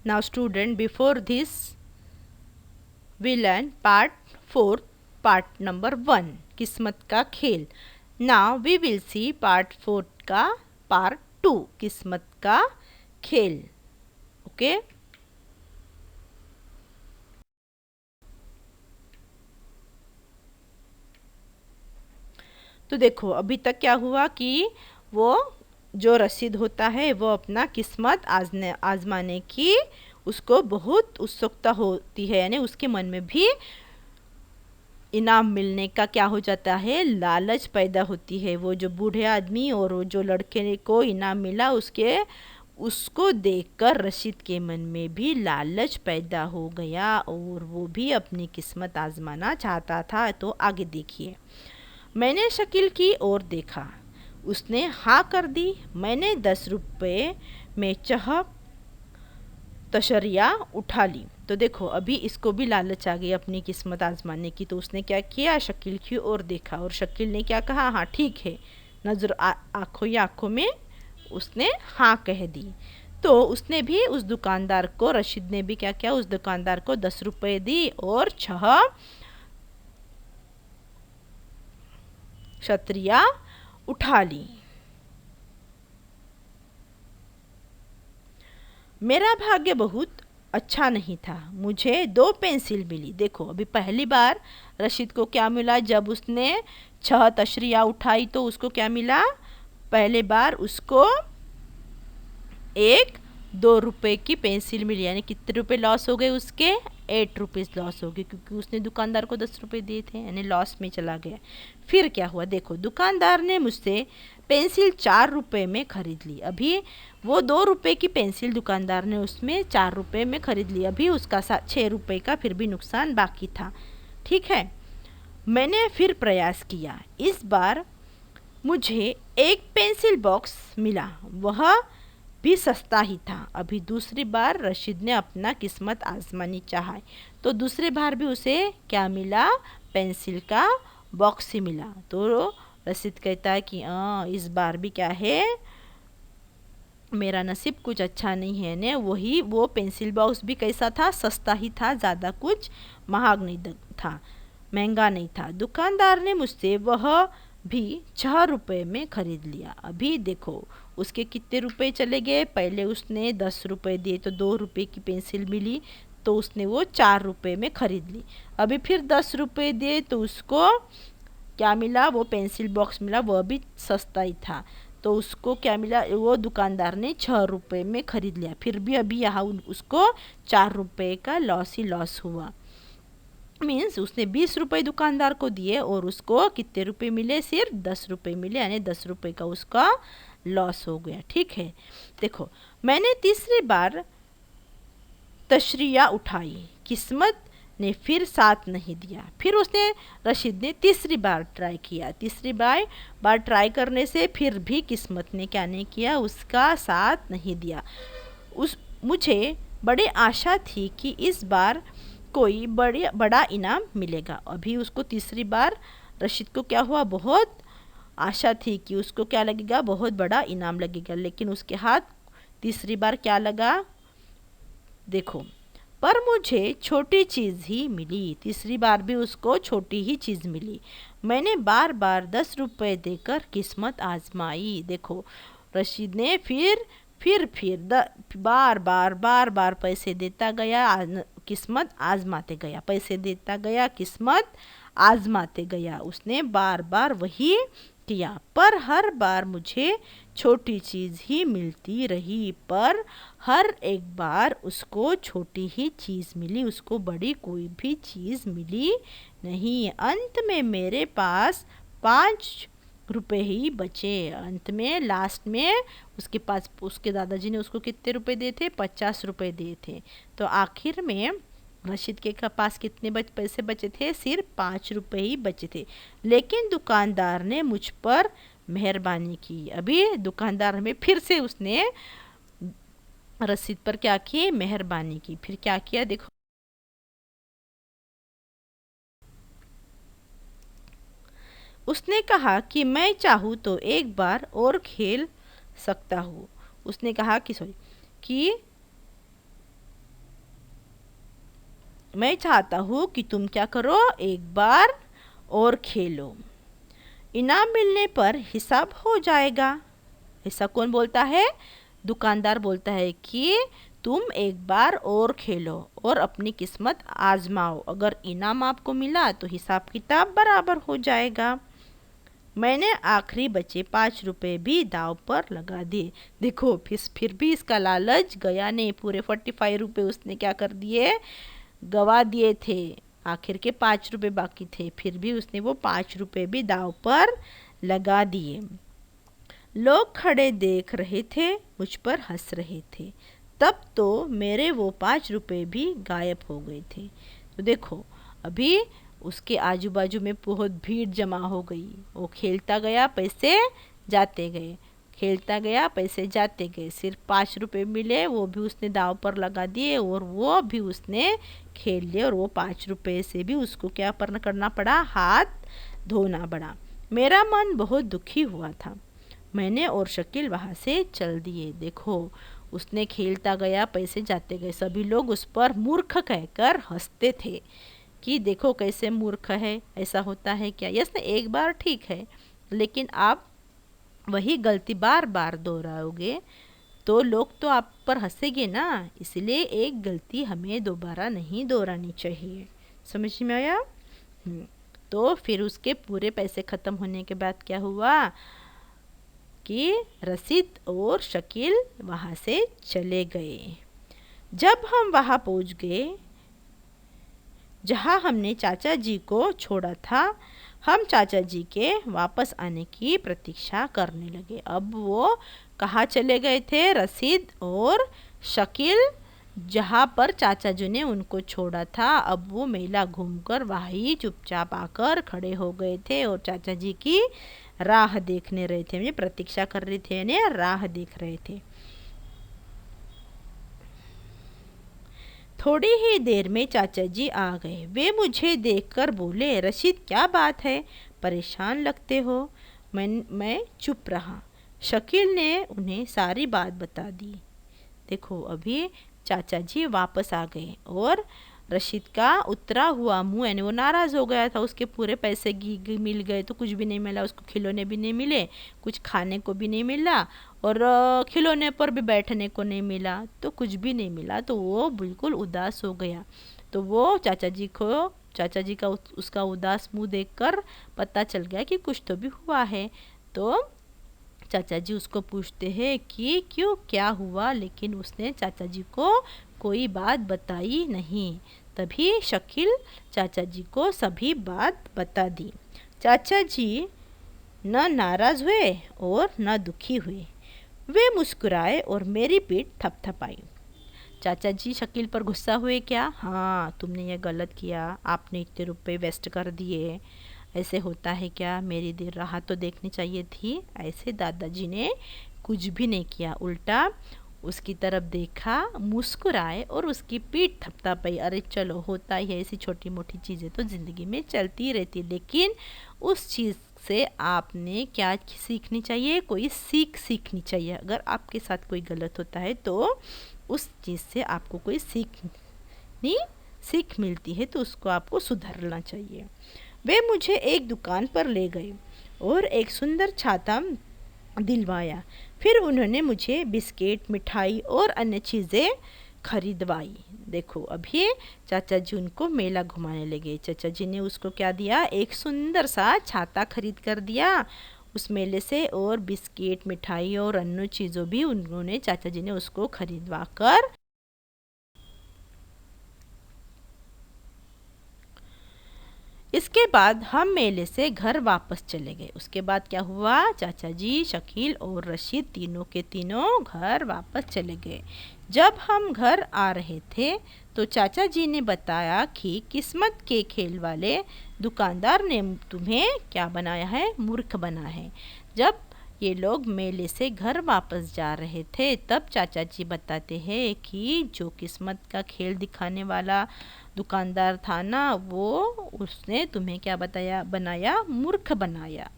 Now student, before this we learn part 4, part number 1, किस्मत का खेल. Now we will see part 4 का part 2, किस्मत का खेल. Okay. तो देखो अभी तक क्या हुआ कि वो जो रसीद होता है वो अपना किस्मत आजमाने की उसको बहुत उत्सुकता होती है, यानी उसके मन में भी इनाम मिलने का क्या हो जाता है, लालच पैदा होती है. वो जो बूढ़े आदमी और वो जो लड़के को इनाम मिला उसको देखकर रशीद के मन में भी लालच पैदा हो गया और वो भी अपनी किस्मत आजमाना चाहता था. तो आगे देखिए. मैंने शकील की ओर देखा. उसने हाँ कर दी. मैंने 10 रुपये में तशरिया उठा ली. तो देखो अभी इसको भी लालच आ गई अपनी किस्मत आजमाने की. तो उसने क्या किया, शकील की ओर देखा और शकील ने क्या कहा, हाँ ठीक है. नज़र आँखों ही आँखों में उसने हाँ कह दी. तो उसने भी उस दुकानदार को, रशीद ने भी क्या किया, उस दुकानदार को 10 रुपये दी और 6 छतरियाँ उठा ली. मेरा भाग्य बहुत अच्छा नहीं था. मुझे 2 पेंसिल मिली. देखो अभी पहली बार रशीद को क्या मिला, जब उसने 6 तशरियाँ उठाई तो उसको क्या मिला, पहले बार उसको एक 2 रुपये की पेंसिल मिली. यानी कितने रुपए लॉस हो गए उसके, 8 रुपीज़ लॉस हो गए क्योंकि उसने दुकानदार को 10 रुपये दिए थे, यानी लॉस में चला गया. फिर क्या हुआ, देखो दुकानदार ने मुझसे पेंसिल 4 रुपये में ख़रीद ली. अभी वो 2 रुपये की पेंसिल दुकानदार ने उसमें 4 रुपये में ख़रीद ली. अभी उसका 6 रुपये का फिर भी नुकसान बाकी था. ठीक है. मैंने फिर प्रयास किया. इस बार मुझे एक पेंसिल बॉक्स मिला. वह भी सस्ता ही था. अभी दूसरी बार रशीद ने अपना किस्मत आजमानी चाहा तो दूसरी बार भी उसे क्या मिला, पेंसिल का बॉक्स ही मिला. तो रशीद कहता है कि इस बार भी क्या है, मेरा नसीब कुछ अच्छा नहीं है ने. वो पेंसिल बॉक्स भी कैसा था, सस्ता ही था, ज़्यादा कुछ महंगा नहीं था. दुकानदार ने मुझसे वह भी 6 रुपये में ख़रीद लिया. अभी देखो उसके कितने रुपए चले गए, पहले उसने 10 रुपये दिए तो 2 रुपये की पेंसिल मिली तो उसने वो 4 रुपये में ख़रीद ली. अभी फिर 10 रुपये दिए तो उसको क्या मिला, वो पेंसिल बॉक्स मिला, वह भी सस्ता ही था. तो उसको क्या मिला, वो दुकानदार ने 6 रुपये में ख़रीद लिया. फिर भी अभी यहाँ उसको 4 रुपये का लॉस ही लॉस हुआ. मीन्स उसने 20 रुपये दुकानदार को दिए और उसको कितने रुपए मिले, सिर्फ 10 रुपये मिले, यानी 10 रुपये का उसका लॉस हो गया. ठीक है. देखो मैंने तीसरी बार तशरिया उठाई. किस्मत ने फिर साथ नहीं दिया. फिर उसने, रशीद ने तीसरी बार ट्राई किया. तीसरी बार ट्राई करने से फिर भी किस्मत ने क्या नहीं किया, उसका साथ नहीं दिया. मुझे बड़ी आशा थी कि इस बार कोई बड़ा इनाम मिलेगा. अभी उसको तीसरी बार रशीद को क्या हुआ, बहुत आशा थी कि उसको क्या लगेगा, बहुत बड़ा इनाम लगेगा. लेकिन उसके हाथ तीसरी बार क्या लगा, देखो, पर मुझे छोटी चीज़ ही मिली. तीसरी बार भी उसको छोटी ही चीज़ मिली. मैंने बार बार 10 रुपये देकर किस्मत आजमाई. देखो रशीद ने फिर बार बार पैसे देता गया, किस्मत आजमाते गया, पैसे देता गया, किस्मत आजमाते गया. उसने बार बार वही किया, पर हर बार मुझे छोटी चीज़ ही मिलती रही. पर हर एक बार उसको छोटी ही चीज़ मिली, उसको बड़ी कोई भी चीज़ मिली नहीं. अंत में मेरे पास 5 रुपये ही बचे. अंत में लास्ट में उसके पास, उसके दादाजी ने उसको कितने रुपए दिए थे, 50 रुपये दिए थे. तो आखिर में रशीद के पास कितने पैसे बचे थे, सिर्फ 5 रुपये ही बचे थे. लेकिन दुकानदार ने मुझ पर मेहरबानी की. अभी दुकानदार में फिर से उसने रसीद पर क्या की, मेहरबानी की. फिर क्या किया, देखो उसने कहा कि मैं चाहूँ तो एक बार और खेल सकता हूँ. उसने कहा कि मैं चाहता हूँ कि तुम क्या करो, एक बार और खेलो, इनाम मिलने पर हिसाब हो जाएगा। ऐसा कौन बोलता है? दुकानदार बोलता है कि तुम एक बार और खेलो और अपनी किस्मत आजमाओ, अगर इनाम आपको मिला तो हिसाब किताब बराबर हो जाएगा। मैंने आखिरी बचे 5 रुपए भी दाव पर लगा दिए। देखो फिर भी इसका लालच गया नहीं, पूरे 45 रुपए उसने क्या कर दिए, गवा दिए थे। आखिर के 5 रुपए बाकी थे, फिर भी उसने वो 5 रुपए भी दाव पर लगा दिए। लोग खड़े देख रहे थे, मुझ पर हंस रहे थे। तब तो मेरे वो 5 रुपए भी गायब हो गए थे। तो देखो अभी उसके आजू बाजू में बहुत भीड़ जमा हो गई। वो खेलता गया, पैसे जाते गए, खेलता गया, पैसे जाते गए। सिर्फ 5 रुपए मिले, वो भी उसने दाव पर लगा दिए और वो भी उसने खेल लिए। और वो 5 रुपए से भी उसको क्या करना पड़ा, हाथ धोना पड़ा। मेरा मन बहुत दुखी हुआ था। मैंने और शकील वहाँ से चल दिए। देखो उसने खेलता गया, पैसे जाते गए, सभी लोग उस पर मूर्ख कहकर हंसते थे कि देखो कैसे मूर्ख है, ऐसा होता है क्या। यस ने एक बार ठीक है, लेकिन आप वही गलती बार बार दोहराओगे तो लोग तो आप पर हंसेंगे ना, इसलिए एक गलती हमें दोबारा नहीं दोहरानी चाहिए। समझ में आया? तो फिर उसके पूरे पैसे ख़त्म होने के बाद क्या हुआ कि रशीद और शकील वहाँ से चले गए। जब हम वहाँ पहुँच गए जहाँ हमने चाचा जी को छोड़ा था, हम चाचा जी के वापस आने की प्रतीक्षा करने लगे। अब वो कहाँ चले गए थे? रशीद और शकील जहाँ पर चाचा जी ने उनको छोड़ा था, अब वो मेला घूमकर वहीं चुपचाप आकर खड़े हो गए थे और चाचा जी की राह देखने रहे थे, मुझे प्रतीक्षा कर रहे थे, यानी राह देख रहे थे। थोड़ी ही देर में चाचा जी आ गए। वे मुझे देखकर बोले, रशीद क्या बात है, परेशान लगते हो। मैं चुप रहा। शकील ने उन्हें सारी बात बता दी। देखो अभी चाचा जी वापस आ गए और रशीद का उतरा हुआ मुंह, यानी वो नाराज़ हो गया था, उसके पूरे पैसे मिल गए तो कुछ भी नहीं मिला, उसको खिलौने भी नहीं मिले, कुछ खाने को भी नहीं मिला और खिलौने पर भी बैठने को नहीं मिला, तो कुछ भी नहीं मिला, तो वो बिल्कुल उदास हो गया। तो वो चाचा जी का उसका उदास मुंह देखकर पता चल गया कि कुछ तो भी हुआ है। तो चाचा जी उसको पूछते हैं कि क्यों, क्या हुआ, लेकिन उसने चाचा जी को कोई बात बताई नहीं। तभी शकील चाचा जी को सभी बात बता दी। चाचा जी न नाराज़ हुए और न दुखी हुए, वे मुस्कुराए और मेरी पीठ थपथपाई। चाचा जी शकील पर गुस्सा हुए क्या? हाँ, तुमने ये गलत किया, आपने इतने रुपए वेस्ट कर दिए, ऐसे होता है क्या, मेरी देर राह तो देखनी चाहिए थी। ऐसे दादाजी ने कुछ भी नहीं किया, उल्टा उसकी तरफ देखा, मुस्कुराए और उसकी पीठ थपथपाई। अरे चलो, होता ही है, ऐसी छोटी मोटी चीज़ें तो ज़िंदगी में चलती रहती, लेकिन उस चीज़ से आपने क्या सीखनी चाहिए, कोई सीखनी चाहिए। अगर आपके साथ कोई गलत होता है तो उस चीज़ से आपको कोई सीख मिलती है, तो उसको आपको सुधारना चाहिए। वे मुझे एक दुकान पर ले गए और एक सुंदर छाता दिलवाया। फिर उन्होंने मुझे बिस्किट, मिठाई और अन्य चीज़ें खरीदवाई। देखो अभी चाचा जी उनको मेला घुमाने लगे। चाचा जी ने उसको क्या दिया, एक सुंदर सा छाता खरीद कर दिया उस मेले से, और बिस्किट, मिठाई और अन्य चीज़ों भी उन्होंने चाचा जी ने उसको खरीदवा कर इसके बाद हम मेले से घर वापस चले गए। उसके बाद क्या हुआ, चाचा जी, शकील और रशीद तीनों के तीनों घर वापस चले गए। जब हम घर आ रहे थे तो चाचा जी ने बताया कि किस्मत के खेल वाले दुकानदार ने तुम्हें क्या बनाया है, मूर्ख बना है। जब ये लोग मेले से घर वापस जा रहे थे तब चाचा जी बताते हैं कि जो किस्मत का खेल दिखाने वाला दुकानदार था ना, वो उसने तुम्हें क्या बनाया, मूर्ख बनाया।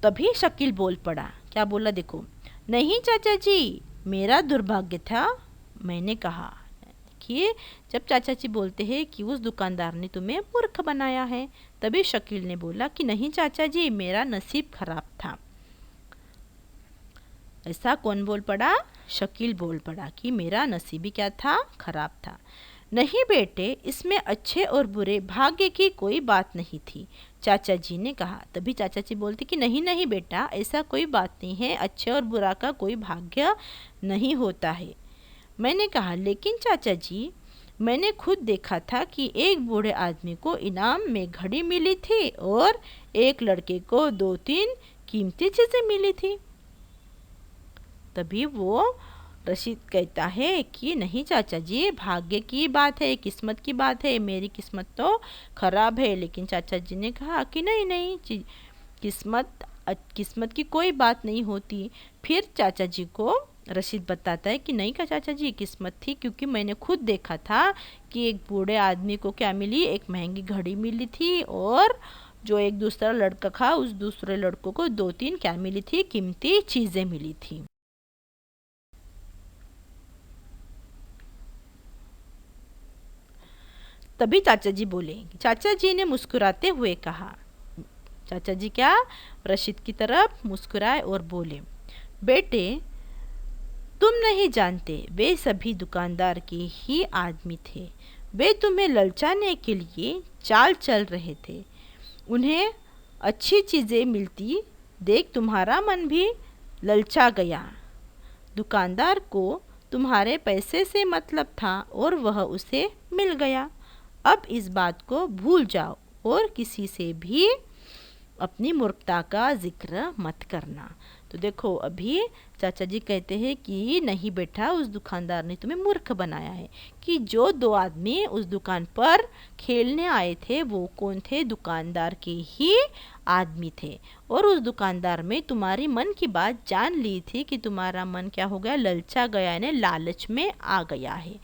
तभी शकील बोल पड़ा। क्या बोला देखो, नहीं चाचा जी, मेरा दुर्भाग्य था। मैंने कहा कि जब चाचा जी बोलते हैं कि उस दुकानदार ने तुम्हें मूर्ख बनाया है, तभी शकील ने बोला कि नहीं चाचा जी, मेरा नसीब खराब था। ऐसा कौन बोल पड़ा? शकील बोल पड़ा कि मेरा नसीब ही क्या था? खराब था। नहीं बेटे, इसमें अच्छे और बुरे भाग्य की कोई बात नहीं थी, चाचा जी ने कहा। तभी चाचा जी बोलते कि नहीं नहीं बेटा, ऐसा कोई बात नहीं है, अच्छे और बुरा का कोई भाग्य नहीं होता है। मैंने कहा लेकिन चाचा जी, मैंने खुद देखा था कि एक बूढ़े आदमी को इनाम में घड़ी मिली थी और एक लड़के को 2-3 कीमती चीज़ें मिली थी। तभी वो रशीद कहता है कि नहीं चाचा जी, भाग्य की बात है, किस्मत की बात है, मेरी किस्मत तो खराब है। लेकिन चाचा जी ने कहा कि नहीं नहीं, किस्मत की कोई बात नहीं होती। फिर चाचा जी को रशीद बताता है कि नहीं का चाचा जी, किस्मत थी, क्योंकि मैंने खुद देखा था कि एक बूढ़े आदमी को क्या मिली, एक महंगी घड़ी मिली थी और जो एक दूसरा लड़का था उस दूसरे लड़कों को 2-3 क्या मिली थी, कीमती चीज़ें मिली थी। तभी चाचा जी बोले, चाचा जी ने मुस्कुराते हुए कहा, चाचा जी क्या रशीद की तरफ मुस्कुराए और बोले, बेटे तुम नहीं जानते, वे सभी दुकानदार के ही आदमी थे। वे तुम्हें ललचाने के लिए चाल चल रहे थे। उन्हें अच्छी चीज़ें मिलती देख तुम्हारा मन भी ललचा गया। दुकानदार को तुम्हारे पैसे से मतलब था और वह उसे मिल गया। अब इस बात को भूल जाओ और किसी से भी अपनी मूर्खता का जिक्र मत करना। तो देखो, अभी चाचा जी कहते हैं कि नहीं बेटा, उस दुकानदार ने तुम्हें मूर्ख बनाया है। कि जो 2 आदमी उस दुकान पर खेलने आए थे वो कौन थे? दुकानदार के ही आदमी थे। और उस दुकानदार में तुम्हारी मन की बात जान ली थी कि तुम्हारा मन क्या हो गया, ललचा गया, यानी लालच में आ गया है।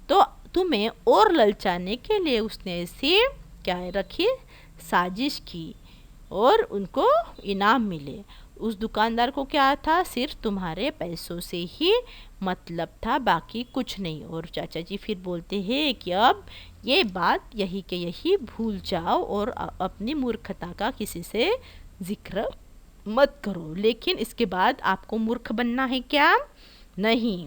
तो तुम्हें और ललचाने के लिए उसने ऐसी क्या रखी, साजिश की और उनको इनाम मिले। उस दुकानदार को क्या था, सिर्फ तुम्हारे पैसों से ही मतलब था, बाकी कुछ नहीं। और चाचा जी फिर बोलते हैं कि अब ये बात यही के यही भूल जाओ और अपनी मूर्खता का किसी से जिक्र मत करो। लेकिन इसके बाद आपको मूर्ख बनना है क्या? नहीं।